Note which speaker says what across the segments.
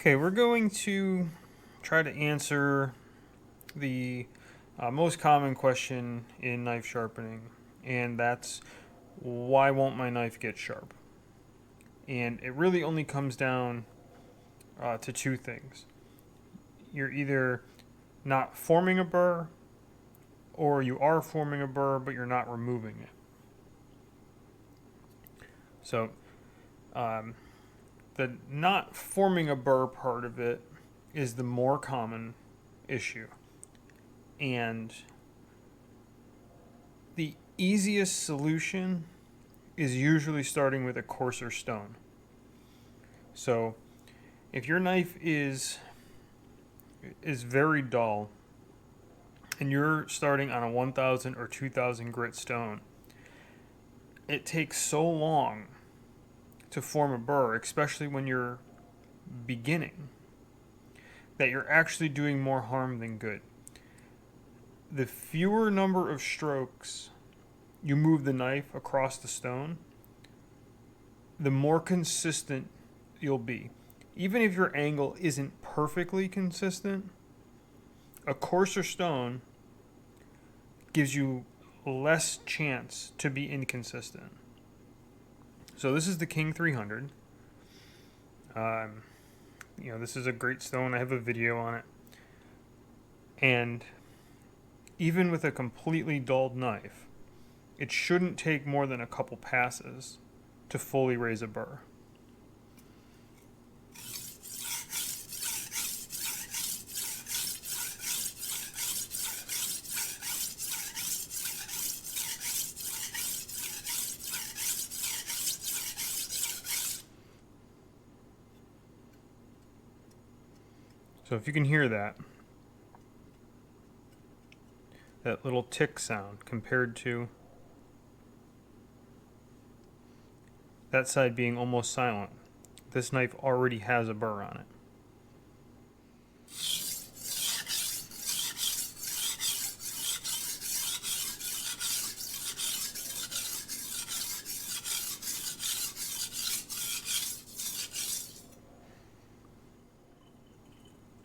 Speaker 1: Okay, we're going to try to answer the most common question in knife sharpening, and that's why won't my knife get sharp? And it really only comes down to two things. You're either not forming a burr, or you are forming a burr, but you're not removing it. So, the not forming a burr part of it is the more common issue. And the easiest solution is usually starting with a coarser stone. So if your knife is very dull and you're starting on a 1000 or 2000 grit stone, it takes so long to form a burr, especially when you're beginning, that you're actually doing more harm than good. The fewer number of strokes you move the knife across the stone, the more consistent you'll be. Even if your angle isn't perfectly consistent, a coarser stone gives you less chance to be inconsistent. So this is the King 300. This is a great stone. I have a video on it. And even with a completely dulled knife, it shouldn't take more than a couple passes to fully raise a burr. So if you can hear that little tick sound compared to that side being almost silent, this knife already has a burr on it.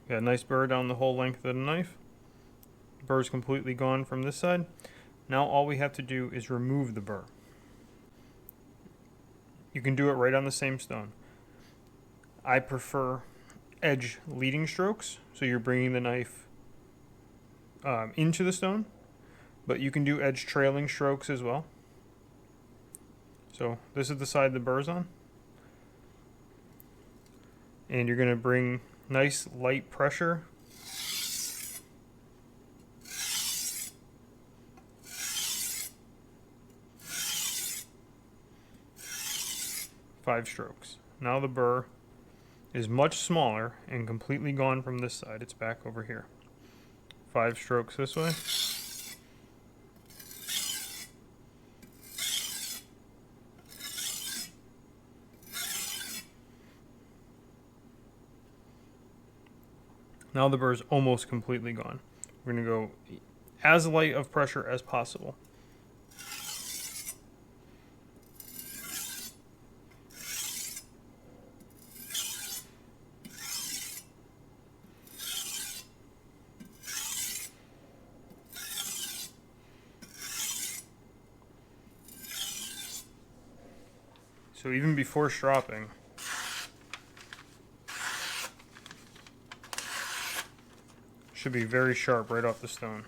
Speaker 1: Got a nice burr down the whole length of the knife. Burr is completely gone from this side. Now all we have to do is remove the burr. You can do it right on the same stone. I prefer edge leading strokes, so you're bringing the knife into the stone, but you can do edge trailing strokes as well. So this is the side the burr's on, and you're going to bring nice light pressure five strokes. Now the burr is much smaller and completely gone from this side. It's back over here. 5 strokes this way. Now the burr is almost completely gone. We're going to go as light of pressure as possible. So even before stropping, should be very sharp right off the stone.